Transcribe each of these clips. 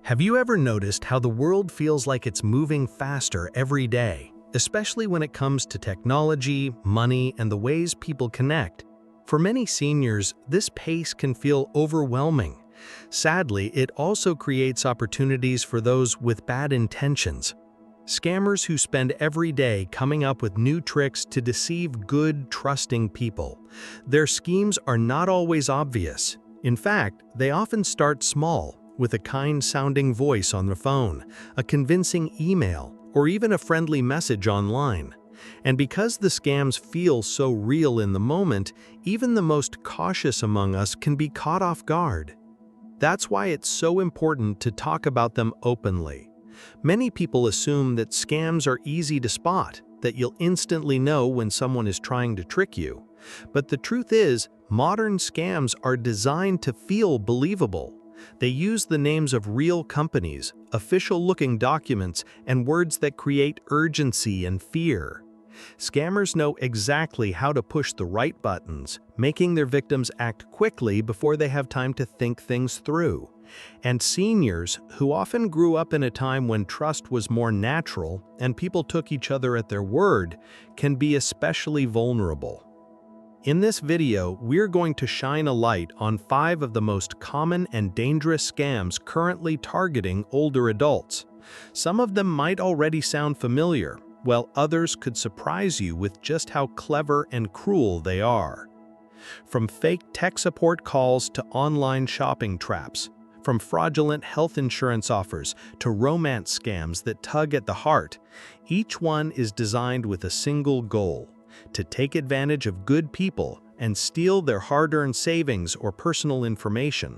Have you ever noticed how the world feels like it's moving faster every day, especially when it comes to technology, money, and the ways people connect? For many seniors, this pace can feel overwhelming. Sadly, it also creates opportunities for those with bad intentions. Scammers who spend every day coming up with new tricks to deceive good, trusting people. Their schemes are not always obvious. In fact, they often start small, with a kind-sounding voice on the phone, a convincing email, or even a friendly message online. And because the scams feel so real in the moment, even the most cautious among us can be caught off guard. That's why it's so important to talk about them openly. Many people assume that scams are easy to spot, that you'll instantly know when someone is trying to trick you. But the truth is, modern scams are designed to feel believable. They use the names of real companies, official-looking documents, and words that create urgency and fear. Scammers know exactly how to push the right buttons, making their victims act quickly before they have time to think things through. And seniors, who often grew up in a time when trust was more natural and people took each other at their word, can be especially vulnerable. In this video, we're going to shine a light on 5 of the most common and dangerous scams currently targeting older adults. Some of them might already sound familiar, while others could surprise you with just how clever and cruel they are. From fake tech support calls to online shopping traps, from fraudulent health insurance offers to romance scams that tug at the heart, each one is designed with a single goal: to take advantage of good people and steal their hard-earned savings or personal information.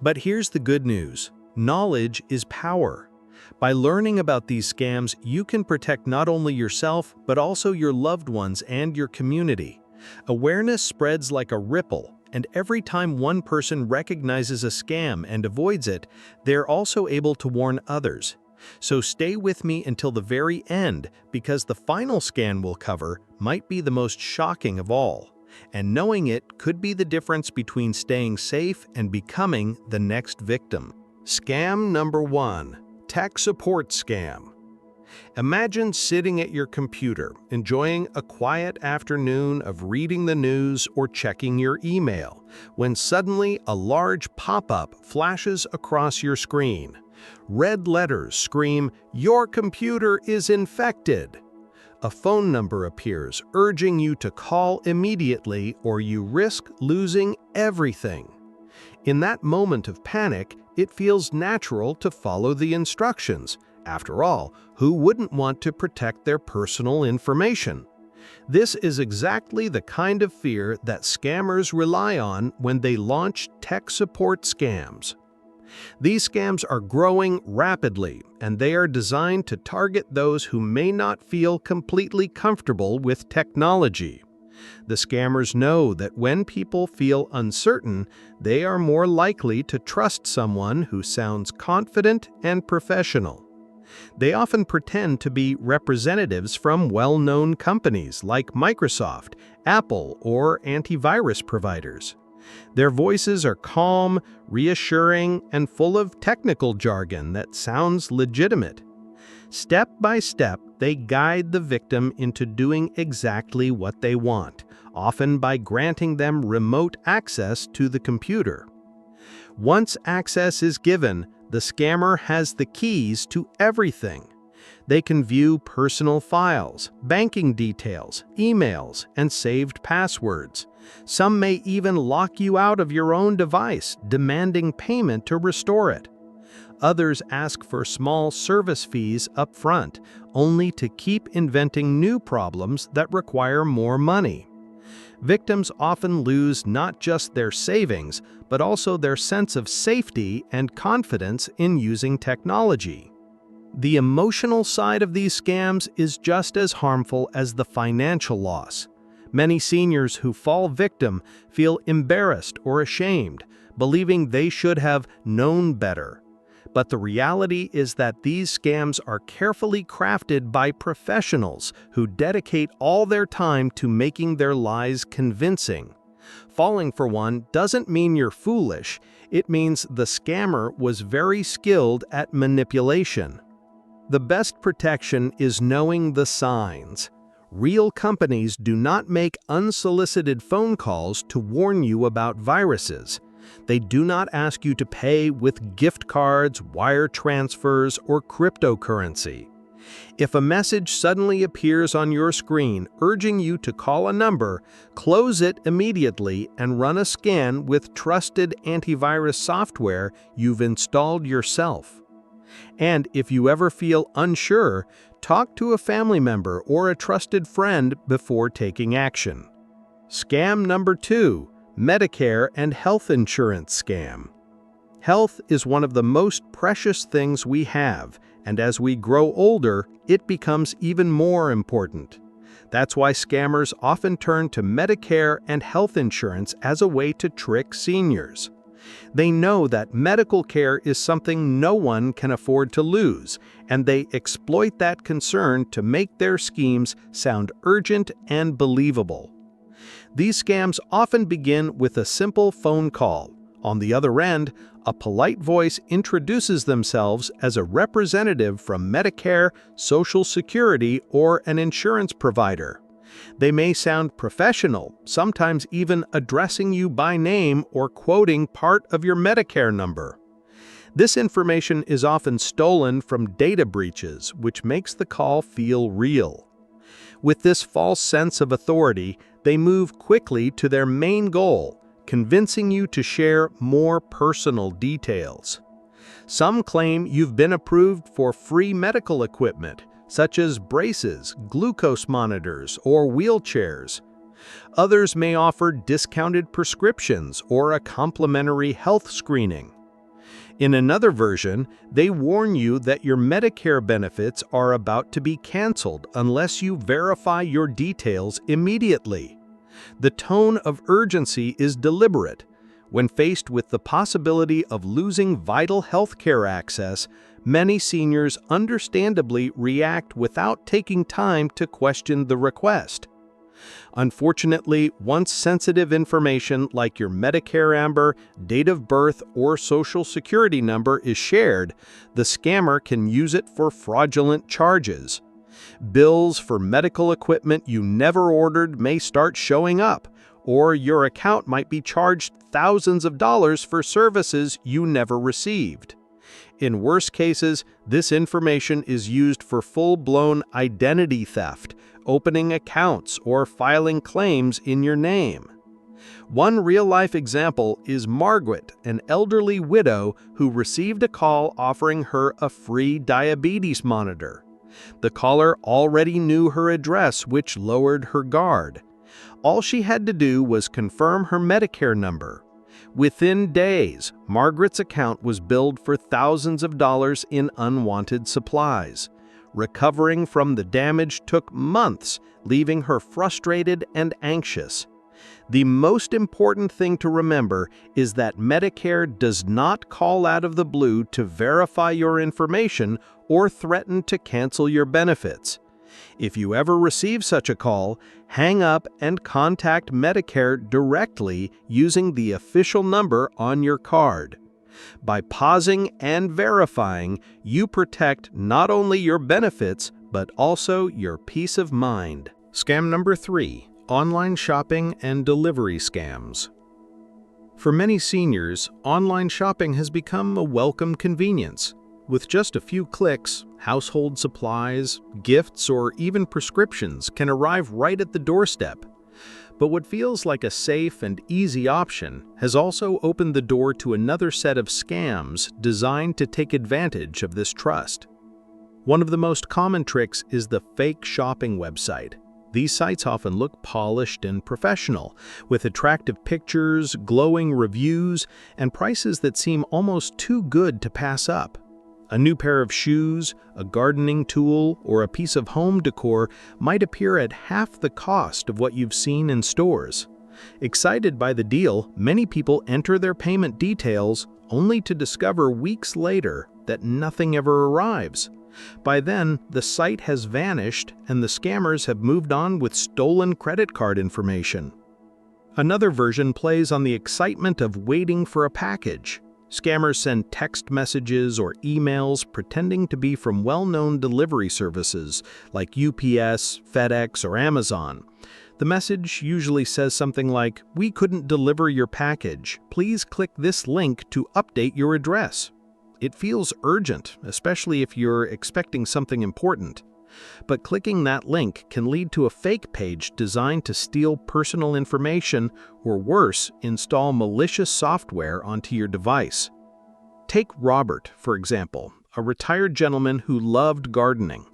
But here's the good news: knowledge is power. By learning about these scams, you can protect not only yourself, but also your loved ones and your community. Awareness spreads like a ripple, and every time one person recognizes a scam and avoids it, they're also able to warn others. So stay with me until the very end, because the final scam we'll cover might be the most shocking of all. And knowing it could be the difference between staying safe and becoming the next victim. Scam number 1. Tech support scam. Imagine sitting at your computer, enjoying a quiet afternoon of reading the news or checking your email, when suddenly a large pop-up flashes across your screen. Red letters scream, "Your computer is infected." A phone number appears, urging you to call immediately or you risk losing everything. In that moment of panic, it feels natural to follow the instructions. After all, who wouldn't want to protect their personal information? This is exactly the kind of fear that scammers rely on when they launch tech support scams. These scams are growing rapidly, and they are designed to target those who may not feel completely comfortable with technology. The scammers know that when people feel uncertain, they are more likely to trust someone who sounds confident and professional. They often pretend to be representatives from well-known companies like Microsoft, Apple, or antivirus providers. Their voices are calm, reassuring, and full of technical jargon that sounds legitimate. Step by step, they guide the victim into doing exactly what they want, often by granting them remote access to the computer. Once access is given, the scammer has the keys to everything. They can view personal files, banking details, emails, and saved passwords. Some may even lock you out of your own device, demanding payment to restore it. Others ask for small service fees up front, only to keep inventing new problems that require more money. Victims often lose not just their savings, but also their sense of safety and confidence in using technology. The emotional side of these scams is just as harmful as the financial loss. Many seniors who fall victim feel embarrassed or ashamed, believing they should have known better. But the reality is that these scams are carefully crafted by professionals who dedicate all their time to making their lies convincing. Falling for one doesn't mean you're foolish. It means the scammer was very skilled at manipulation. The best protection is knowing the signs. Real companies do not make unsolicited phone calls to warn you about viruses. They do not ask you to pay with gift cards, wire transfers, or cryptocurrency. If a message suddenly appears on your screen urging you to call a number, close it immediately and run a scan with trusted antivirus software you've installed yourself. And if you ever feel unsure, talk to a family member or a trusted friend before taking action. Scam number 2, Medicare and health insurance scam. Health is one of the most precious things we have, and as we grow older, it becomes even more important. That's why scammers often turn to Medicare and health insurance as a way to trick seniors. They know that medical care is something no one can afford to lose, and they exploit that concern to make their schemes sound urgent and believable. These scams often begin with a simple phone call. On the other end, a polite voice introduces themselves as a representative from Medicare, Social Security, or an insurance provider. They may sound professional, sometimes even addressing you by name or quoting part of your Medicare number. This information is often stolen from data breaches, which makes the call feel real. With this false sense of authority, they move quickly to their main goal, convincing you to share more personal details. Some claim you've been approved for free medical equipment, such as braces, glucose monitors, or wheelchairs. Others may offer discounted prescriptions or a complimentary health screening. In another version, they warn you that your Medicare benefits are about to be canceled unless you verify your details immediately. The tone of urgency is deliberate. When faced with the possibility of losing vital healthcare access, many seniors understandably react without taking time to question the request. Unfortunately, once sensitive information like your Medicare number, date of birth, or Social Security number is shared, the scammer can use it for fraudulent charges. Bills for medical equipment you never ordered may start showing up, or your account might be charged thousands of dollars for services you never received. In worse cases, this information is used for full-blown identity theft, opening accounts, or filing claims in your name. One real-life example is Margaret, an elderly widow who received a call offering her a free diabetes monitor. The caller already knew her address, which lowered her guard. All she had to do was confirm her Medicare number. Within days, Margaret's account was billed for thousands of dollars in unwanted supplies. Recovering from the damage took months, leaving her frustrated and anxious. The most important thing to remember is that Medicare does not call out of the blue to verify your information or threaten to cancel your benefits. If you ever receive such a call, hang up and contact Medicare directly using the official number on your card. By pausing and verifying, you protect not only your benefits, but also your peace of mind. Scam number 3. Online shopping and delivery scams. For many seniors, online shopping has become a welcome convenience. With just a few clicks, household supplies, gifts, or even prescriptions can arrive right at the doorstep. But what feels like a safe and easy option has also opened the door to another set of scams designed to take advantage of this trust. One of the most common tricks is the fake shopping website. These sites often look polished and professional, with attractive pictures, glowing reviews, and prices that seem almost too good to pass up. A new pair of shoes, a gardening tool, or a piece of home decor might appear at half the cost of what you've seen in stores. Excited by the deal, many people enter their payment details only to discover weeks later that nothing ever arrives. By then, the site has vanished and the scammers have moved on with stolen credit card information. Another version plays on the excitement of waiting for a package. Scammers send text messages or emails pretending to be from well-known delivery services like UPS, FedEx, or Amazon. The message usually says something like, "We couldn't deliver your package. Please click this link to update your address." It feels urgent, especially if you're expecting something important. But clicking that link can lead to a fake page designed to steal personal information or worse, install malicious software onto your device. Take Robert, for example, a retired gentleman who loved gardening.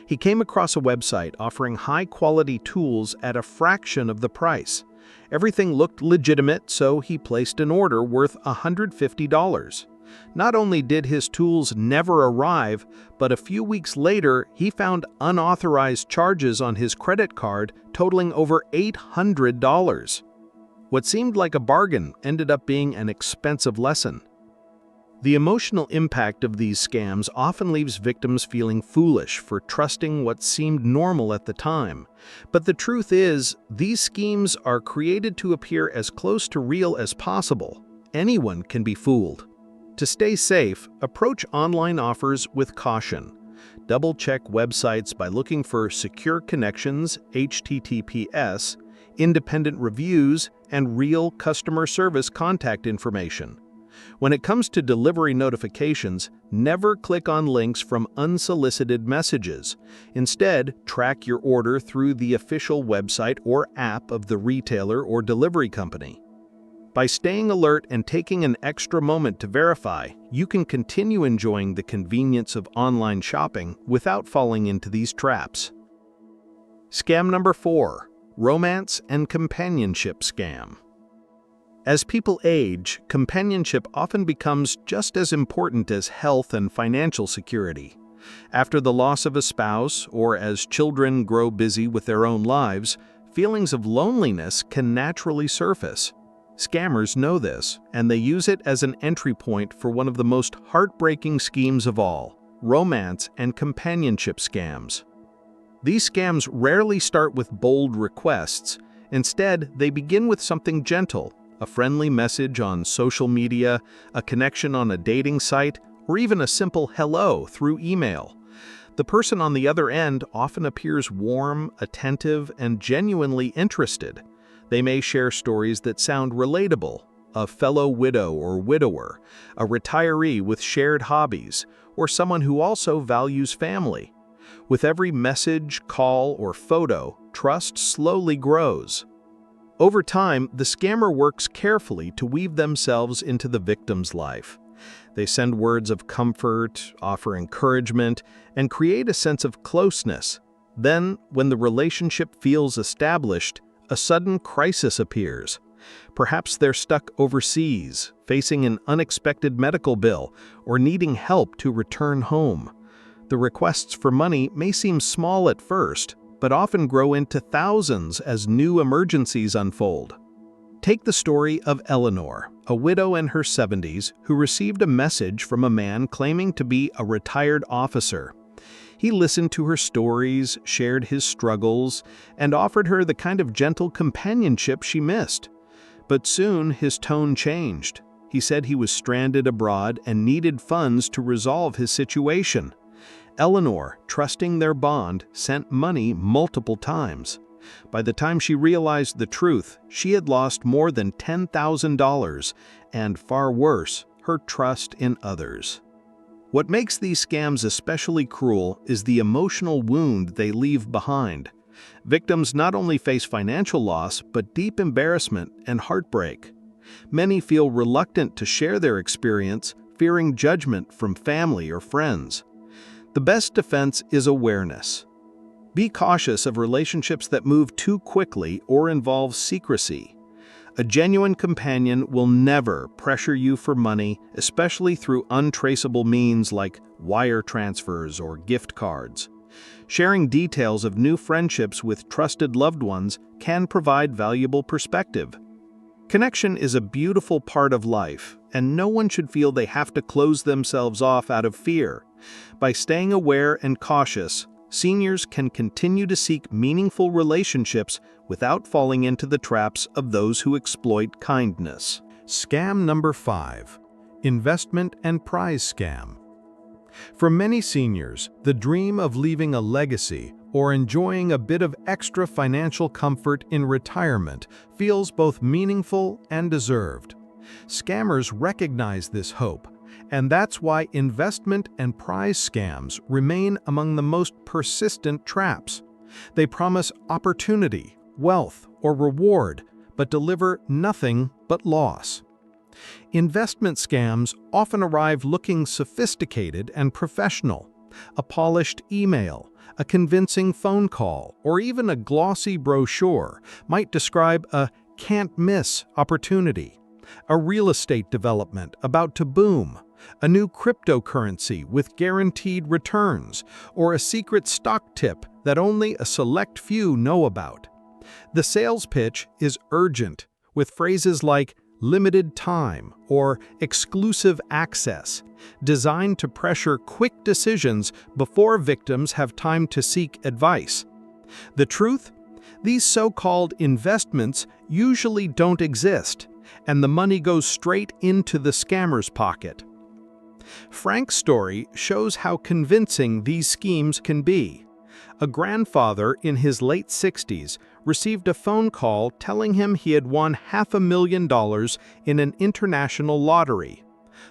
He came across a website offering high-quality tools at a fraction of the price. Everything looked legitimate, so he placed an order worth $150. Not only did his tools never arrive, but a few weeks later, he found unauthorized charges on his credit card totaling over $800. What seemed like a bargain ended up being an expensive lesson. The emotional impact of these scams often leaves victims feeling foolish for trusting what seemed normal at the time. But the truth is, these schemes are created to appear as close to real as possible. Anyone can be fooled. To stay safe, approach online offers with caution. Double-check websites by looking for secure connections, HTTPS, independent reviews, and real customer service contact information. When it comes to delivery notifications, never click on links from unsolicited messages. Instead, track your order through the official website or app of the retailer or delivery company. By staying alert and taking an extra moment to verify, you can continue enjoying the convenience of online shopping without falling into these traps. Scam number 4. Romance and companionship scam. As people age, companionship often becomes just as important as health and financial security. After the loss of a spouse, or as children grow busy with their own lives, feelings of loneliness can naturally surface. Scammers know this, and they use it as an entry point for one of the most heartbreaking schemes of all: romance and companionship scams. These scams rarely start with bold requests. Instead, they begin with something gentle: a friendly message on social media, a connection on a dating site, or even a simple hello through email. The person on the other end often appears warm, attentive, and genuinely interested. They may share stories that sound relatable: a fellow widow or widower, a retiree with shared hobbies, or someone who also values family. With every message, call, or photo, trust slowly grows. Over time, the scammer works carefully to weave themselves into the victim's life. They send words of comfort, offer encouragement, and create a sense of closeness. Then, when the relationship feels established, a sudden crisis appears. Perhaps they're stuck overseas, facing an unexpected medical bill, or needing help to return home. The requests for money may seem small at first, but often grow into thousands as new emergencies unfold. Take the story of Eleanor, a widow in her 70s who received a message from a man claiming to be a retired officer. He listened to her stories, shared his struggles, and offered her the kind of gentle companionship she missed. But soon his tone changed. He said he was stranded abroad and needed funds to resolve his situation. Eleanor, trusting their bond, sent money multiple times. By the time she realized the truth, she had lost more than $10,000 and, far worse, her trust in others. What makes these scams especially cruel is the emotional wound they leave behind. Victims not only face financial loss, but deep embarrassment and heartbreak. Many feel reluctant to share their experience, fearing judgment from family or friends. The best defense is awareness. Be cautious of relationships that move too quickly or involve secrecy. A genuine companion will never pressure you for money, especially through untraceable means like wire transfers or gift cards. Sharing details of new friendships with trusted loved ones can provide valuable perspective. Connection is a beautiful part of life, and no one should feel they have to close themselves off out of fear. By staying aware and cautious, seniors can continue to seek meaningful relationships without falling into the traps of those who exploit kindness. Scam number 5. Investment and prize scam. For many seniors, the dream of leaving a legacy or enjoying a bit of extra financial comfort in retirement feels both meaningful and deserved. Scammers recognize this hope, and that's why investment and prize scams remain among the most persistent traps. They promise opportunity, wealth, or reward, but deliver nothing but loss. Investment scams often arrive looking sophisticated and professional. A polished email, a convincing phone call, or even a glossy brochure might describe a can't-miss opportunity. A real estate development about to boom, a new cryptocurrency with guaranteed returns, or a secret stock tip that only a select few know about. The sales pitch is urgent, with phrases like limited time or exclusive access, designed to pressure quick decisions before victims have time to seek advice. The truth? These so-called investments usually don't exist, and the money goes straight into the scammer's pocket. Frank's story shows how convincing these schemes can be. A grandfather in his late 60s received a phone call telling him he had won $500,000 in an international lottery.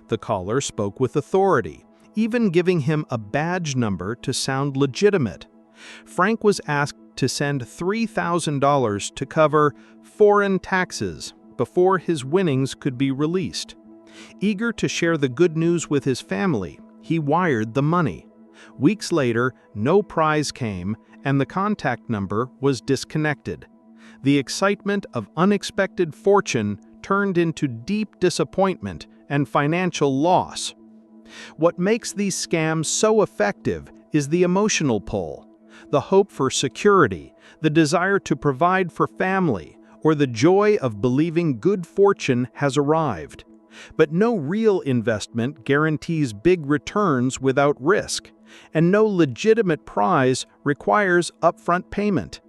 The caller spoke with authority, even giving him a badge number to sound legitimate. Frank was asked to send $3,000 to cover foreign taxes before his winnings could be released. Eager to share the good news with his family, he wired the money. Weeks later, no prize came, and the contact number was disconnected. The excitement of unexpected fortune turned into deep disappointment and financial loss. What makes these scams so effective is the emotional pull, the hope for security, the desire to provide for family, or the joy of believing good fortune has arrived. But no real investment guarantees big returns without risk, and no legitimate prize requires upfront payment.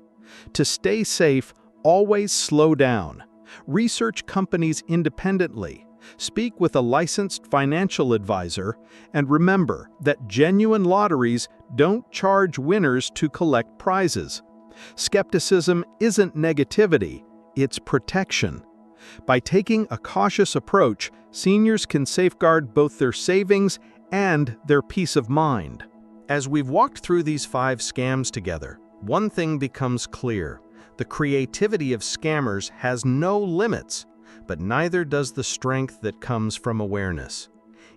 To stay safe, always slow down. Research companies independently. Speak with a licensed financial advisor, and remember that genuine lotteries don't charge winners to collect prizes. Skepticism isn't negativity, it's protection. By taking a cautious approach, seniors can safeguard both their savings and their peace of mind. As we've walked through these 5 scams together, one thing becomes clear. The creativity of scammers has no limits, but neither does the strength that comes from awareness.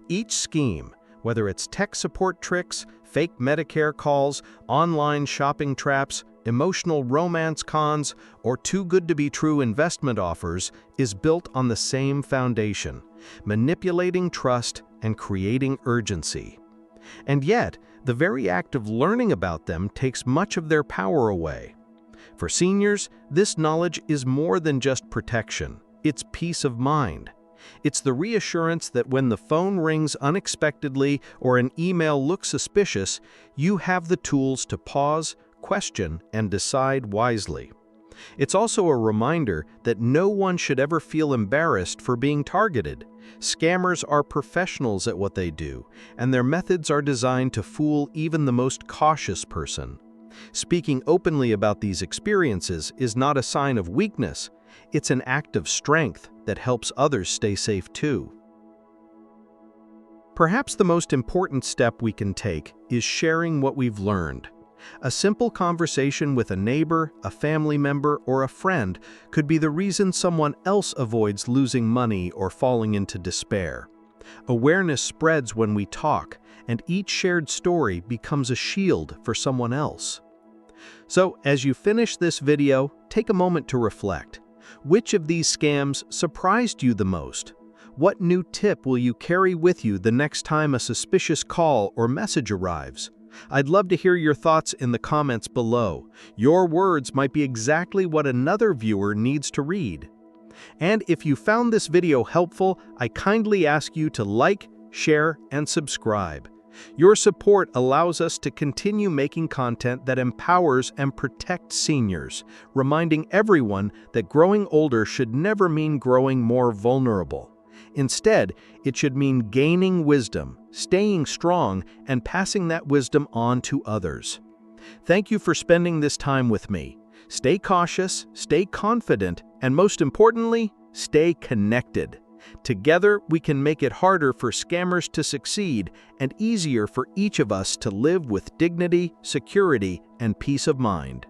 Each scheme, whether it's tech support tricks, fake Medicare calls, online shopping traps, emotional romance cons, or too-good-to-be-true investment offers, is built on the same foundation: manipulating trust and creating urgency. And yet, the very act of learning about them takes much of their power away. For seniors, this knowledge is more than just protection. It's peace of mind. It's the reassurance that when the phone rings unexpectedly or an email looks suspicious, you have the tools to pause, question, and decide wisely. It's also a reminder that no one should ever feel embarrassed for being targeted. Scammers are professionals at what they do, and their methods are designed to fool even the most cautious person. Speaking openly about these experiences is not a sign of weakness. It's an act of strength that helps others stay safe too. Perhaps the most important step we can take is sharing what we've learned. A simple conversation with a neighbor, a family member, or a friend could be the reason someone else avoids losing money or falling into despair. Awareness spreads when we talk, and each shared story becomes a shield for someone else. So, as you finish this video, take a moment to reflect. Which of these scams surprised you the most? What new tip will you carry with you the next time a suspicious call or message arrives? I'd love to hear your thoughts in the comments below. Your words might be exactly what another viewer needs to read. And if you found this video helpful, I kindly ask you to like, share, and subscribe. Your support allows us to continue making content that empowers and protects seniors, reminding everyone that growing older should never mean growing more vulnerable. Instead, it should mean gaining wisdom, staying strong, and passing that wisdom on to others. Thank you for spending this time with me. Stay cautious, stay confident, and most importantly, stay connected. Together, we can make it harder for scammers to succeed and easier for each of us to live with dignity, security, and peace of mind.